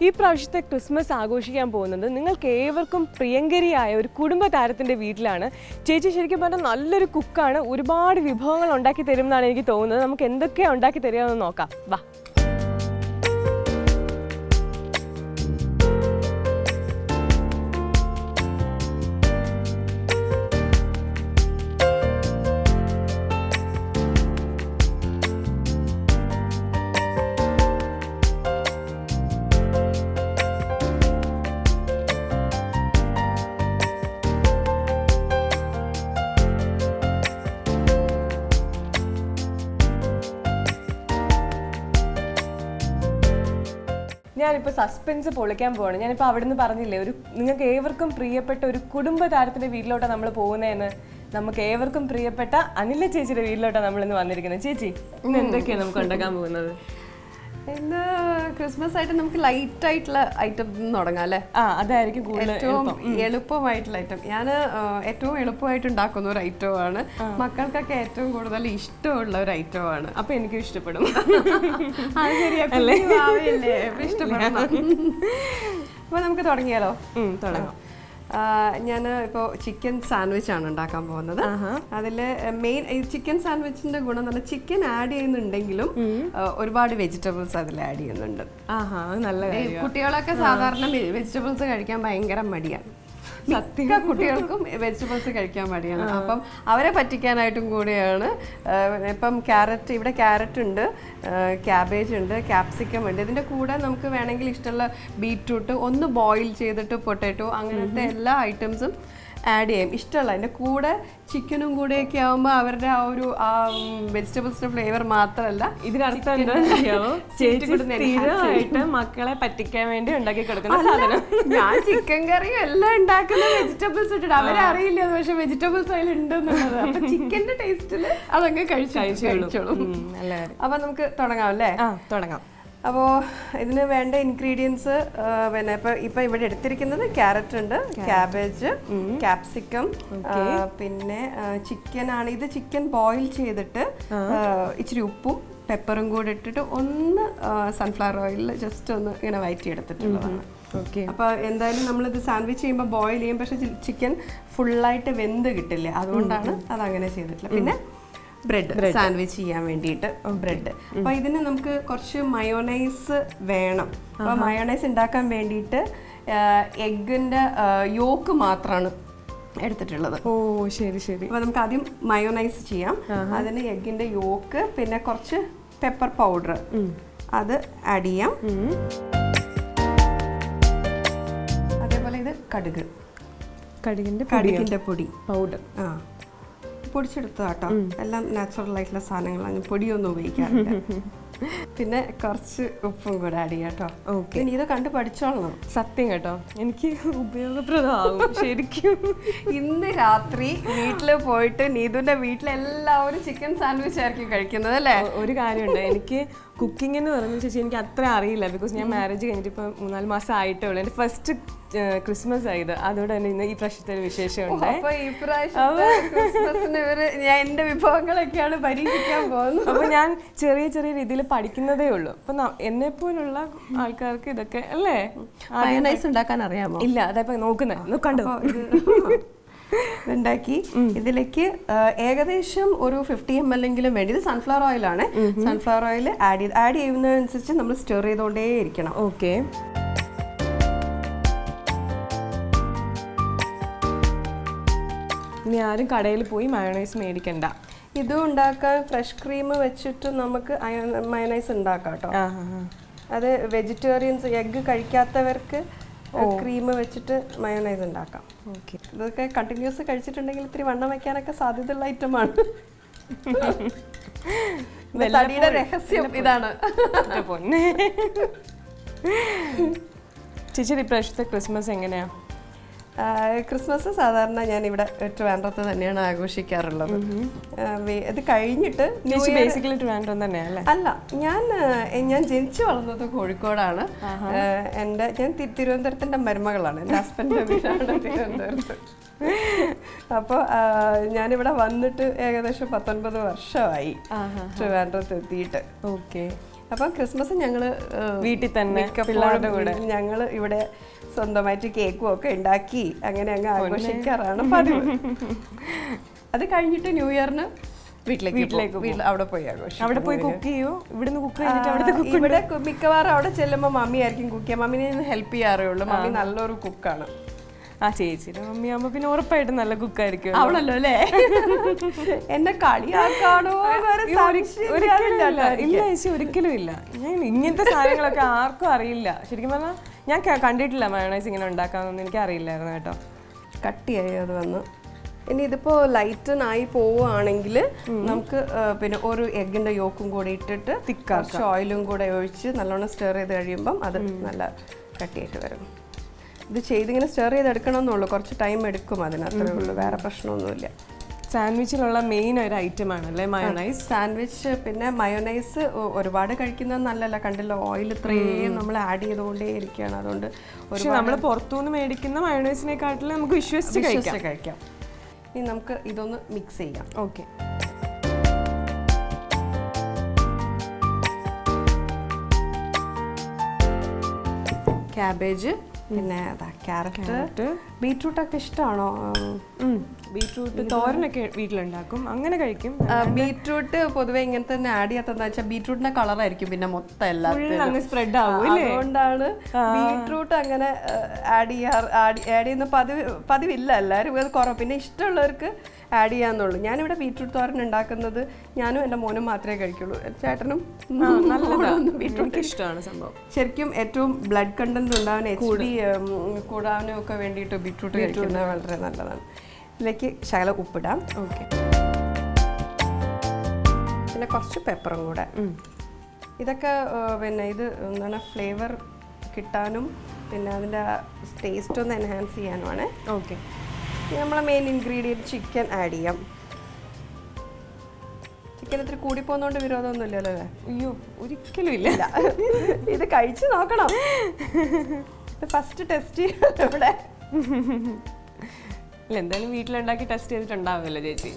ഈ പ്രാവശ്യത്തെ ക്രിസ്മസ് ആഘോഷിക്കാൻ പോകുന്നത് നിങ്ങൾക്ക് ഏവർക്കും പ്രിയങ്കരിയായ ഒരു കുടുംബ താരത്തിൻ്റെ വീട്ടിലാണ്. ചേച്ചി ശരിക്കും പറഞ്ഞാൽ നല്ലൊരു കുക്കാണ്, ഒരുപാട് വിഭവങ്ങൾ ഉണ്ടാക്കി തരുമെന്നാണ് എനിക്ക് തോന്നുന്നത്. നമുക്ക് എന്തൊക്കെയാണ് ഉണ്ടാക്കി തരികയെന്ന് നോക്കാം, വാ. ഞാനിപ്പോൾ സസ്പെൻസ് പൊളിക്കാൻ പോവാണ്. ഞാനിപ്പോൾ അവിടെ നിന്ന് പറഞ്ഞില്ലേ, നിങ്ങൾക്ക് ഏവർക്കും പ്രിയപ്പെട്ട ഒരു കുടുംബ താരത്തിൻ്റെ വീട്ടിലോട്ടാണ് നമ്മൾ പോകുന്നതെന്ന്. നമുക്ക് ഏവർക്കും പ്രിയപ്പെട്ട അനില ചേച്ചിയുടെ വീട്ടിലോട്ടാണ് നമ്മളിന്ന് വന്നിരിക്കുന്നത്. ചേച്ചി, ഇന്ന് എന്തൊക്കെയാണ് നമുക്ക് ഉണ്ടാക്കാൻ പോകുന്നത്? ഇന്ന് ക്രിസ്മസ് ആയിട്ട് നമുക്ക് ലൈറ്റ് ആയിട്ടുള്ള ഐറ്റം തുടങ്ങാം അല്ലേ? അതായിരിക്കും ഏറ്റവും എളുപ്പമായിട്ടുള്ള ഐറ്റം. ഞാൻ ഏറ്റവും എളുപ്പമായിട്ട് ഉണ്ടാക്കുന്ന ഒരു ഐറ്റമാണ്, മക്കൾക്കൊക്കെ ഏറ്റവും കൂടുതൽ ഇഷ്ടമുള്ള ഒരു ഐറ്റമാണ്. അപ്പൊ എനിക്കും ഇഷ്ടപ്പെടും. ഇഷ്ടപ്പെടണം. അപ്പൊ നമുക്ക് തുടങ്ങിയാലോ? തുടങ്ങാം. ഞാൻ ഇപ്പോൾ ചിക്കൻ സാൻഡ്വിച്ച് ആണ് ഉണ്ടാക്കാൻ പോകുന്നത്. അതിൽ മെയിൻ ചിക്കൻ സാൻഡ്വിച്ചിന്റെ ഗുണം എന്ന് പറഞ്ഞാൽ ചിക്കൻ ആഡ് ചെയ്യുന്നുണ്ടെങ്കിലും ഒരുപാട് വെജിറ്റബിൾസ് അതിൽ ആഡ് ചെയ്യുന്നുണ്ട്. കുട്ടികളൊക്കെ സാധാരണ വെജിറ്റബിൾസ് കഴിക്കാൻ ഭയങ്കര മടിയാണ്. മിക്ക കുട്ടികൾക്കും വെജിറ്റബിൾസ് കഴിക്കാൻ മടിയാണ്. അപ്പം അവരെ പറ്റിക്കാനായിട്ടും കൂടിയാണ്. ഇപ്പം ഇവിടെ ക്യാരറ്റ് ഉണ്ട്, ക്യാബേജ് ഉണ്ട്, ക്യാപ്സിക്കം ഉണ്ട്. ഇതിൻ്റെ കൂടെ നമുക്ക് വേണമെങ്കിൽ ഇഷ്ടമുള്ള ബീറ്റ്റൂട്ട് ഒന്ന് ബോയിൽ ചെയ്തിട്ട് പൊട്ടാറ്റോ അങ്ങനത്തെ എല്ലാ ഐറ്റംസും ആഡ് ചെയ്യും. ഇഷ്ടമുള്ള അതിൻ്റെ കൂടെ ചിക്കനും കൂടെയൊക്കെ ആകുമ്പോൾ അവരുടെ ആ ഒരു വെജിറ്റബിൾസിന്റെ ഫ്ലേവർ മാത്രമല്ല, ഇതിനർത്ഥം എന്താണെന്നറിയാമോ? സ്ഥിരമായിട്ട് മക്കളെ പറ്റിക്കാൻ വേണ്ടി ഉണ്ടാക്കി കൊടുക്കുന്ന സാധനം. ഞാൻ ചിക്കൻ കറിയും എല്ലാം ഉണ്ടാക്കുന്ന വെജിറ്റബിൾസ് ഇട്ടിട്ട് അവരറിയില്ല, പക്ഷെ വെജിറ്റബിൾസ് അതിലുണ്ടെന്നുള്ളത്. അപ്പൊ ചിക്കന്റെ ടേസ്റ്റിൽ അതങ്ങ് കഴിച്ചോളും. അപ്പൊ നമുക്ക് തുടങ്ങാം അല്ലേ? തുടങ്ങാം. അപ്പോൾ ഇതിന് വേണ്ട ഇൻഗ്രീഡിയൻസ് പിന്നെ ഇപ്പം ഇവിടെ എടുത്തിരിക്കുന്നത് ക്യാരറ്റ് ഉണ്ട്, ക്യാബേജ്, ക്യാപ്സിക്കം, പിന്നെ ചിക്കൻ ആണ്. ഇത് ചിക്കൻ ബോയിൽ ചെയ്തിട്ട് ഇച്ചിരി ഉപ്പും പെപ്പറും കൂടി ഇട്ടിട്ട് ഒന്ന് സൺഫ്ലവർ ഓയിലിൽ ജസ്റ്റ് ഒന്ന് ഇങ്ങനെ വഴറ്റി എടുത്തിട്ടുള്ളതാണ്. അപ്പോൾ എന്തായാലും നമ്മളിത് സാൻഡ്വിച്ച് ചെയ്യുമ്പോൾ ബോയിൽ ചെയ്യും, പക്ഷെ ചിക്കൻ ഫുള്ളായിട്ട് വെന്ത് കിട്ടില്ല, അതുകൊണ്ടാണ് അതങ്ങനെ ചെയ്തിട്ടുള്ളത്. പിന്നെ ബ്രെഡ് സാൻഡ്വിച്ച് ചെയ്യാൻ വേണ്ടിയിട്ട് ബ്രെഡ്. അപ്പോൾ ഇതിന് നമുക്ക് കുറച്ച് മയോണൈസ് വേണം. അപ്പോൾ മയോണൈസ് ഉണ്ടാക്കാൻ വേണ്ടിയിട്ട് എഗ്ഗിൻ്റെ യോക്ക് മാത്രമാണ് എടുത്തിട്ടുള്ളത്. ഓ ശരി ശരി. അപ്പോൾ നമുക്ക് ആദ്യം മയോണൈസ് ചെയ്യാം. അതിന് എഗ്ഗിൻ്റെ യോക്ക്, പിന്നെ കുറച്ച് പെപ്പർ പൗഡർ അത് ആഡ് ചെയ്യാം. അതേപോലെ ഇത് കടുകിൻ്റെ പൊടി പൗഡർ പൊടിച്ചെടുത്തതാട്ടോ. എല്ലാം നാച്ചുറൽ ആയിട്ടുള്ള സാധനങ്ങളാണ്, പൊടിയൊന്നും ഉപയോഗിക്കാറില്ല. പിന്നെ കുറച്ച് ഉപ്പും കൂടെ ആഡ് ചെയ്യാം കേട്ടോ. ഓക്കെ, ഇത് കണ്ട് പഠിച്ചോളണം. സത്യം കേട്ടോ, എനിക്ക് ഉപയോഗപ്രദമാകും ശരിക്കും. ഇന്ന് രാത്രി വീട്ടിൽ പോയിട്ട് നീതുവിന്റെ വീട്ടിലെല്ലാവരും ചിക്കൻ സാൻഡ്വിച്ച് ആയിരിക്കും കഴിക്കുന്നത് അല്ലേ? ഒരു കാര്യമുണ്ട്, എനിക്ക് കുക്കിംഗ് എന്ന് പറഞ്ഞ ചേച്ചി എനിക്ക് അത്ര അറിയില്ല. ബിക്കോസ് ഞാൻ മാരേജ് കഴിഞ്ഞിട്ട് ഇപ്പം 3-4 മാസം ആയിട്ടേ ഉള്ളൂ. എൻ്റെ ഫസ്റ്റ് ക്രിസ്മസ് ആയത്, അതുകൊണ്ട് തന്നെ ഇന്ന് ഈ പ്രാവശ്യത്തെ ഒരു വിശേഷമുണ്ട്. ഞാൻ എൻ്റെ വിഭവങ്ങളൊക്കെയാണ് പരീക്ഷിക്കാൻ പോകുന്നത്. അപ്പോൾ ഞാൻ ചെറിയ ചെറിയ രീതിയിൽ പഠിക്കുന്നതേ ഉള്ളൂ. അപ്പം എന്നെ പോലുള്ള ആൾക്കാർക്ക് ഇതൊക്കെ അല്ലേ മയോണൈസ് ഉണ്ടാക്കാൻ അറിയാമോ? ഇല്ല, അതപ്പോൾ നോക്കുന്നത് കണ്ടോ ഉണ്ടാക്കി. ഇതിലേക്ക് ഏകദേശം ഒരു 50 ml വേണ്ടി. ഇത് സൺഫ്ലവർ ഓയിലാണ്. സൺഫ്ലവർ ഓയിൽ ആഡ് ചെയ്യുന്നതനുസരിച്ച് നമ്മൾ സ്റ്റർ ചെയ്തുകൊണ്ടേ ഇരിക്കണം. ഓക്കെ. ഇനി ആരും കടയിൽ പോയി മയോണൈസ് മേടിക്കണ്ട. ഇതും ഉണ്ടാക്കാൻ ഫ്രഷ് ക്രീം വെച്ചിട്ട് നമുക്ക് മയോണൈസ് ഉണ്ടാക്കാം കേട്ടോ. അത് വെജിറ്റേറിയൻസ് എഗ്ഗ് കഴിക്കാത്തവർക്ക് ക്രീം വെച്ചിട്ട് മയോണൈസ് ഉണ്ടാക്കാം. ഓക്കെ. ഇതൊക്കെ കണ്ടിന്യൂസ് കഴിച്ചിട്ടുണ്ടെങ്കിൽ ഇത്തിരി വണ്ണം വയ്ക്കാനൊക്കെ സാധ്യതയുള്ള ഐറ്റമാണ്. തടിയുടെ രഹസ്യം ഇതാണ്. ചേച്ചി ഇപ്രാവശ്യത്തെ ക്രിസ്മസ് എങ്ങനെയാ? ക്രിസ്മസ് സാധാരണ ഞാൻ ഇവിടെ ട്രിവാൻഡ്രത്ത് തന്നെയാണ് ആഘോഷിക്കാറുള്ളത്. ഇത് കഴിഞ്ഞിട്ട് ബേസിക്കലി ട്രിവാൻഡ്രം തന്നെയല്ലേ? അല്ല, ഞാൻ ജനിച്ചു വളർന്നത് കോഴിക്കോടാണ്. ഞാൻ തിരുവനന്തപുരത്തിന്റെ മരുമകളാണ്. എൻ്റെ ഹസ്ബൻഡിന്റെ വീടാണ് തിരുവനന്തപുരത്ത്. അപ്പോൾ ഞാനിവിടെ വന്നിട്ട് ഏകദേശം 19 വർഷമായി ട്രിവാൻഡ്രത്ത് എത്തിയിട്ട്. ഓക്കെ. അപ്പം ക്രിസ്മസ് ഞങ്ങൾ വീട്ടിൽ തന്നെ പിള്ളേരുടെ കൂടെ ഞങ്ങൾ ഇവിടെ സ്വന്തമായിട്ട് കേക്കും ഒക്കെ ഉണ്ടാക്കി അങ്ങനെ അങ്ങ് ആഘോഷിക്കാറാണ് പതിവ്. അത് കഴിഞ്ഞിട്ട് ന്യൂ ഇയറിന് വീട്ടിലേക്ക് അവിടെ പോയി ആഘോഷിക്കും. അവിടെ പോയി കുക്ക് ചെയ്യോ? ഇവിടുന്ന് കുക്ക് ചെയ്തിട്ട് അവിടുത്തെ ഇവിടെ മിക്കവാറും അവിടെ ചെല്ലുമ്പോൾ മമ്മി ആയിരിക്കും കുക്ക് ചെയ്യുക. മമ്മിനെ ഹെൽപ്പ് ചെയ്യാറേ ഉള്ളൂ. മമ്മി നല്ലൊരു കുക്കാണ്. ആ ചേച്ചിയുടെ മമ്മി ആവുമ്പോ പിന്നെ ഉറപ്പായിട്ടും നല്ല കുക്കായിരിക്കും. അവളല്ലോ അല്ലേ? എന്നെ കളിയാക്കാണോ? ഇല്ല ചേച്ചി, ഒരിക്കലും ഇല്ല. ഞാൻ ഇങ്ങനത്തെ സാധനങ്ങളൊക്കെ ആർക്കും അറിയില്ല. ശരിക്കും പറഞ്ഞാൽ ഞാൻ കണ്ടിട്ടില്ല മയോണൈസ് ഇങ്ങനെ ഉണ്ടാക്കാന്നൊന്നും എനിക്ക് അറിയില്ലായിരുന്നു കേട്ടോ. കട്ടിയായി അത് വന്ന്. ഇനി ഇതിപ്പോൾ ലൈറ്റനായി പോവുകയാണെങ്കിൽ നമുക്ക് പിന്നെ ഒരു എഗ്ഗിൻ്റെ യോക്കും കൂടി ഇട്ടിട്ട് കുറച്ച് ഓയിലും കൂടെ ഒഴിച്ച് നല്ലോണം സ്റ്റർ ചെയ്ത് കഴിയുമ്പം അത് നല്ല കട്ടിയായിട്ട് വരും. ഇത് ചെയ്തിങ്ങനെ സ്റ്റർ ചെയ്തെടുക്കണം എന്നുള്ളൂ. കുറച്ച് ടൈം എടുക്കും അതിന്, അത്രേ ഉള്ളൂ. വേറെ പ്രശ്നമൊന്നുമില്ല. സാൻഡ്വിച്ചിലുള്ള മെയിൻ ഒരു ഐറ്റം ആണല്ലേ മയോണൈസ്. സാൻഡ്വിച്ച് പിന്നെ മയോണൈസ് ഒരുപാട് കഴിക്കുന്നത് നല്ലല്ല. കണ്ടില്ല, ഓയിൽ ഇത്രയും നമ്മൾ ആഡ് ചെയ്തുകൊണ്ടേ ഇരിക്കുകയാണ്. അതുകൊണ്ട് പക്ഷെ നമ്മൾ പുറത്തുനിന്ന് മേടിക്കുന്ന മയോണൈസിനെക്കാട്ടിലും നമുക്ക് വിശ്വസിച്ച് കഴിക്കാം. ഇനി നമുക്ക് ഇതൊന്ന് മിക്സ് ചെയ്യാം. ഓക്കെ. ക്യാബേജ്, പിന്നെ ക്യാരറ്റ്, ബീട്രൂട്ട് ഒക്കെ ഇഷ്ടമാണോ? ബീട്രൂട്ട് തോരനൊക്കെ വീട്ടിലുണ്ടാക്കും, അങ്ങനെ കഴിക്കും. ബീട്രൂട്ട് പൊതുവെ ഇങ്ങനെ തന്നെ ആഡ് ചെയ്യാത്തതെന്ന് വെച്ചാൽ ബീട്രൂട്ടിന്റെ കളറായിരിക്കും പിന്നെ മൊത്തം എല്ലാം സ്പ്രെഡ് ആവും. അതുകൊണ്ടാണ് ബീട്രൂട്ട് അങ്ങനെ ആഡ് ചെയ്യുന്ന പതിവില്ല. എല്ലാവരും അത് കുറവ്. പിന്നെ ഇഷ്ടമുള്ളവർക്ക് ആഡ് ചെയ്യാന്നുള്ളൂ. ഞാനിവിടെ ബീട്രൂട്ട് തോരൻ ഉണ്ടാക്കുന്നത് ഞാനും എൻ്റെ മോനും മാത്രമേ കഴിക്കുള്ളൂ. ചേട്ടനും ബീട്രൂട്ട് ഇഷ്ടമാണ് സംഭവം. ശരിക്കും ഏറ്റവും ബ്ലഡ് കണ്ടന്റ് ഉണ്ടാവാൻ HB കൂടാനും ഒക്കെ വേണ്ടിയിട്ട് ബീട്രൂട്ട് കഴിക്കുന്നത് വളരെ നല്ലതാണ്. ഇതിലേക്ക് ശകലം ഉപ്പിടാം. ഓക്കെ. പിന്നെ കുറച്ച് പെപ്പറും കൂടെ. ഇതൊക്കെ പിന്നെ ഇത് എന്താണ് ഫ്ലേവർ കിട്ടാനും പിന്നെ അതിൻ്റെ ടേസ്റ്റ് ഒന്ന് എൻഹാൻസ് ചെയ്യാനുമാണ്. ഓക്കെ. നമ്മളെ മെയിൻ ഇൻഗ്രീഡിയൻറ്റ് ചിക്കൻ ആഡ് ചെയ്യാം. ചിക്കൻ ഇത്തിരി കൂടിപ്പോകുന്നതുകൊണ്ട് വിരോധമൊന്നുമില്ലല്ലോ അല്ലേ? അയ്യോ, ഒരിക്കലും ഇല്ല. ഇത് കഴിച്ച് നോക്കണം. ഫസ്റ്റ് ടെസ്റ്റ് ചെയ്യാം ഇവിടെ. ഇല്ല, എന്തായാലും വീട്ടിലുണ്ടാക്കി ടെസ്റ്റ് ചെയ്തിട്ടുണ്ടാവുമല്ലോ ചേച്ചി?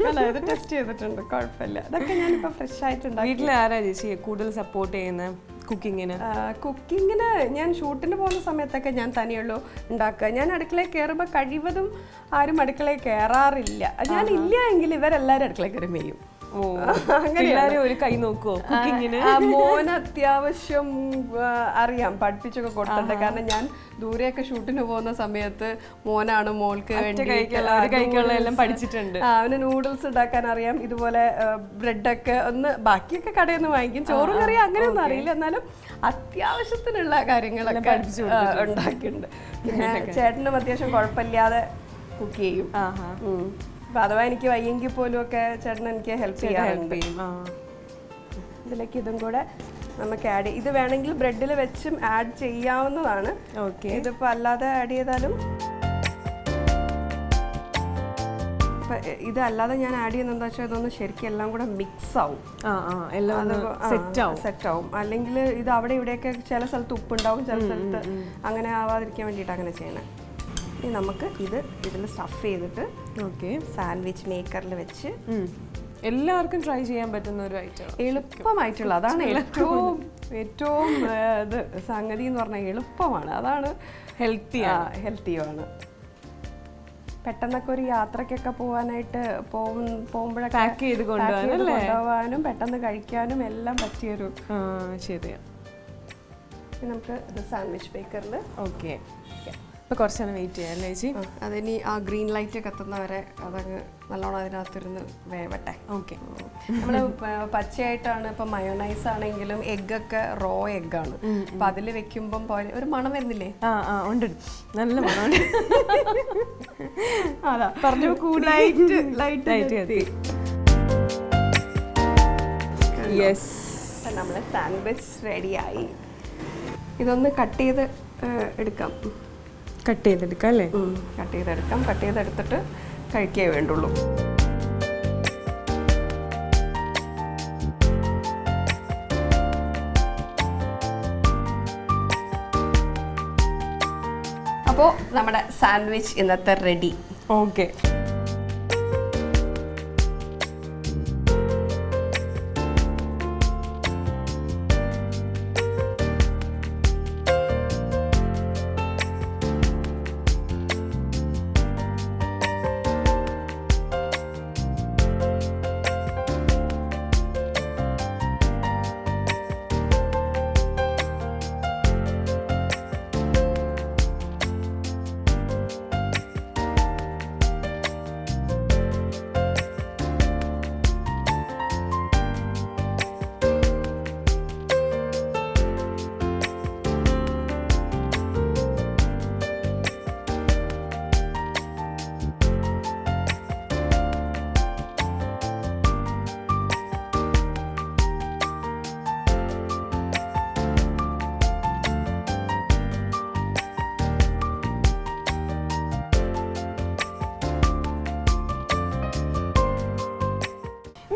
അല്ല, ഇത് ടെസ്റ്റ് ചെയ്തിട്ടുണ്ട്, കുഴപ്പമില്ല. അതൊക്കെ ഞാനിപ്പോൾ ഫ്രഷ് ആയിട്ടുണ്ടാക്കി. വീട്ടിൽ ആരാ ചേച്ചി കൂടുതൽ സപ്പോർട്ട് ചെയ്യുന്നത് കുക്കിങ്ങിന്? കുക്കിങ്ങിന് ഞാൻ ഷൂട്ടിന് പോകുന്ന സമയത്തൊക്കെ ഞാൻ തനിയുള്ളൂ ഉണ്ടാക്കുക. ഞാൻ അടുക്കളയിൽ കയറുമ്പോൾ കഴിവതും ആരും അടുക്കളയിൽ കയറാറില്ല. ഞാൻ ഇല്ല എങ്കിൽ ഇവരെല്ലാവരും അടുക്കളയിൽ കയറി മെയ്യും. അങ്ങനെ ഒരു കൈ നോക്കുവോ കുക്കിങ്ങിന്? മോന് അത്യാവശ്യം അറിയാം, പഠിപ്പിച്ചൊക്കെ കൊടുത്തിട്ടുണ്ട്. കാരണം ഞാൻ ദൂരെയൊക്കെ ഷൂട്ടിന് പോകുന്ന സമയത്ത് മോനാണ് മോൾക്ക് എല്ലാം പഠിച്ചിട്ടുണ്ട്. അവന് നൂഡിൽസ് ഉണ്ടാക്കാൻ അറിയാം. ഇതുപോലെ ബ്രെഡൊക്കെ ഒന്ന് ബാക്കിയൊക്കെ കടയിൽ നിന്ന് വാങ്ങിക്കും. ചോറും കറിയും അങ്ങനെയൊന്നും അറിയില്ല, എന്നാലും അത്യാവശ്യത്തിനുള്ള കാര്യങ്ങളൊക്കെ ഉണ്ടാക്കിയിട്ടുണ്ട്. പിന്നെ ചേട്ടനും അത്യാവശ്യം കുഴപ്പമില്ലാതെ കുക്ക് ചെയ്യും. അപ്പം അഥവാ എനിക്ക് വയ്യെങ്കിൽ പോലും ഒക്കെ ചേട്ടൻ എനിക്ക് ഹെൽപ്പ് ചെയ്യാറുണ്ട്. ഇതിലേക്ക് ഇതും കൂടെ നമുക്ക് ആഡ് ചെയ്യും. ഇത് വേണമെങ്കിൽ ബ്രെഡിൽ വെച്ചും ആഡ് ചെയ്യാവുന്നതാണ്. ഇതിപ്പോൾ അല്ലാതെ ആഡ് ചെയ്താലും. അപ്പം ഇതല്ലാതെ ഞാൻ ആഡ് ചെയ്യുന്നത് എന്താ വെച്ചാൽ ഇതൊന്ന് ശരിക്കും എല്ലാം കൂടെ മിക്സ് ആവും, സെറ്റ് ആവും. അല്ലെങ്കിൽ ഇത് അവിടെ ഇവിടെയൊക്കെ ചില സ്ഥലത്ത് ഉപ്പുണ്ടാവും, ചില സ്ഥലത്ത് അങ്ങനെ ആവാതിരിക്കാൻ വേണ്ടിയിട്ട് അങ്ങനെ ചെയ്യണേ. ഇനി നമുക്ക് ഇതിൽ സ്റ്റഫ് ചെയ്തിട്ട് സാൻഡ്വിച്ച് മേക്കറിൽ വെച്ച് എല്ലാവർക്കും ട്രൈ ചെയ്യാൻ പറ്റുന്ന ഒരു ഐറ്റം, എളുപ്പമായിട്ടുള്ള. അതാണ് ഏറ്റവും ഇത് സംഗതി എന്ന് പറഞ്ഞാൽ എളുപ്പമാണ്. അതാണ് ഹെൽത്തിയുമാണ്. പെട്ടെന്നൊക്കെ ഒരു യാത്രക്കൊക്കെ പോകാനായിട്ട് പോകുമ്പോഴൊക്കെ പാക്ക് ചെയ്ത് കൊണ്ടുപോകാനും പെട്ടെന്ന് കഴിക്കാനും എല്ലാം പറ്റിയൊരു. ശരിയാണ്. നമുക്ക് ഇത് സാൻഡ്വിച്ച് മേക്കറിൽ കുറച്ച് നേരം വെയിറ്റ് ചെയ്യാം അല്ലേ ചേച്ചി? അതിനി ആ ഗ്രീൻ ലൈറ്റ് കത്തുന്നവരെ അതങ്ങ് നല്ലോണം അതിനകത്തിരുന്ന് വേവട്ടെ. ഓക്കെ. നമ്മൾ പച്ചയായിട്ടാണ് ഇപ്പം മയോണൈസ് ആണെങ്കിലും എഗ്ഗൊക്കെ റോ എഗ്ഗാണ്. അപ്പം അതിൽ വെക്കുമ്പം ഒരു മണം വരുന്നില്ലേ? ഉണ്ട്, നല്ല മണമുണ്ട്. അതാ പറഞ്ഞു കൂടി ലൈറ്റ്. യെസ്, നമ്മൾ സാൻഡ്വിച്ച് റെഡിയായി. ഇതൊന്ന് കട്ട് ചെയ്ത് എടുക്കാം. കട്ട് ചെയ്തെടുക്കാം അല്ലേ? കട്ട് ചെയ്തെടുത്തിട്ട് കഴിക്കേ വേണ്ടുള്ളൂ. അപ്പോൾ നമ്മുടെ സാൻഡ്വിച്ച് ഇന്നത്തെ റെഡി. ഓക്കെ.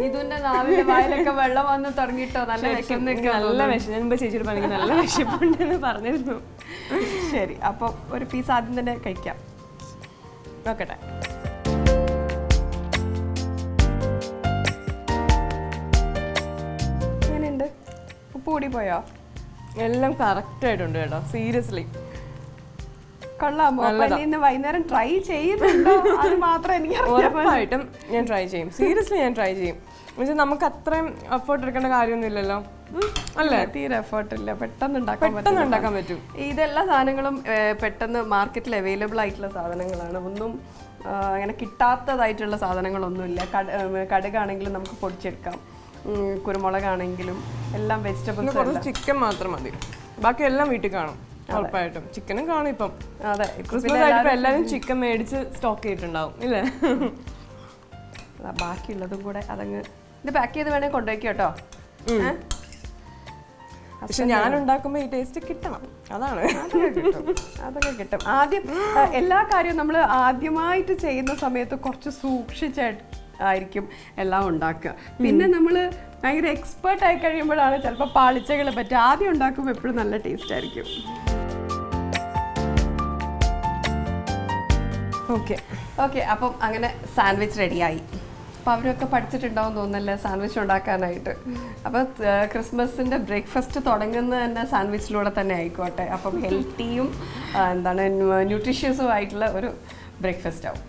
ഇതിന്റെ നാവിലെ വായിലൊക്കെ വെള്ളം വന്ന് തുടങ്ങിട്ടോ. നല്ല വിശന്നൊക്കെ. നല്ല വിഷം. ഞാൻ മുമ്പ് ചേച്ചിയോട് പറഞ്ഞു നല്ല വിശപ്പുണ്ടെന്ന് പറഞ്ഞിരുന്നു. ശരി, അപ്പൊ ഒരു പീസ് ആദ്യം തന്നെ കഴിക്കാം. നോക്കട്ടെ. എങ്ങനെയുണ്ട്? ഉപ്പ് കൂടി പോയോ? എല്ലാം കറക്റ്റ് ആയിട്ടുണ്ട് കേട്ടോ, സീരിയസ്ലി കൊള്ളാമോ? ഇന്ന് വൈകുന്നേരം ട്രൈ ചെയ്യുന്നുണ്ടോ? അത് മാത്രം എനിക്ക് ഉറപ്പായിട്ടും ഞാൻ ട്രൈ ചെയ്യും. സീരിയസ്ലി ഞാൻ ട്രൈ ചെയ്യും. എന്നുവെച്ചാൽ നമുക്ക് അത്രയും എഫേർട്ട് എടുക്കേണ്ട കാര്യമൊന്നും ഇല്ലല്ലോ, അല്ലേ? തീരെ എഫേർട്ട് ഇല്ല, പെട്ടെന്ന് ഉണ്ടാക്കാൻ പറ്റും. ഇതെല്ലാ സാധനങ്ങളും പെട്ടെന്ന് മാർക്കറ്റിൽ അവൈലബിൾ ആയിട്ടുള്ള സാധനങ്ങളാണ്. ഒന്നും അങ്ങനെ കിട്ടാത്തതായിട്ടുള്ള സാധനങ്ങളൊന്നുമില്ല. കടുകാണെങ്കിലും നമുക്ക് പൊടിച്ചെടുക്കാം, കുരുമുളകാണെങ്കിലും എല്ലാം വെജിറ്റബിൾസ്. കുറച്ച് ചിക്കൻ മാത്രം മതി, ബാക്കി എല്ലാം വീട്ടിൽ കാണും. ഉറപ്പായിട്ടും ചിക്കനും കാണും ഇപ്പം. അതെ, ക്രിസ്മസ് ആയിട്ട് എല്ലാവരും ചിക്കൻ മേടിച്ച് സ്റ്റോക്ക് ചെയ്തിട്ടുണ്ടാവും, ഇല്ലേ? ബാക്കിയുള്ളതും കൂടെ അതങ്ങ് ഇത് പാക്ക് ചെയ്ത് വേണേൽ കൊണ്ടുപോയിക്കോ കേട്ടോ. പക്ഷെ ഞാൻ ഉണ്ടാക്കുമ്പോൾ ഈ ടേസ്റ്റ് കിട്ടണം, അതാണ്. അതൊക്കെ കിട്ടും. ആദ്യം എല്ലാ കാര്യവും നമ്മൾ ആദ്യമായിട്ട് ചെയ്യുന്ന സമയത്ത് കുറച്ച് സൂക്ഷിച്ചായിരിക്കും എല്ലാം ഉണ്ടാക്കുക. പിന്നെ നമ്മൾ ഭയങ്കര എക്സ്പേർട്ട് ആയി കഴിയുമ്പോഴാണ് ചിലപ്പോൾ പാളിച്ചകൾ പറ്റുക. ആദ്യം ഉണ്ടാക്കുമ്പോൾ എപ്പോഴും നല്ല ടേസ്റ്റ് ആയിരിക്കും. ഓക്കെ, അപ്പം അങ്ങനെ സാൻഡ്വിച്ച് റെഡിയായി. അപ്പോൾ അവരൊക്കെ പഠിച്ചിട്ടുണ്ടാവും തോന്നുന്നല്ലേ സാൻഡ്വിച്ച് ഉണ്ടാക്കാനായിട്ട്. അപ്പോൾ ക്രിസ്മസിൻ്റെ ബ്രേക്ക്ഫാസ്റ്റ് തുടങ്ങുന്നത് തന്നെ സാൻഡ്വിച്ചിലൂടെ തന്നെ ആയിക്കോട്ടെ. അപ്പം ഹെൽത്തിയും ന്യൂട്രീഷ്യസും ആയിട്ടുള്ള ഒരു ബ്രേക്ക്ഫാസ്റ്റ് ആവും.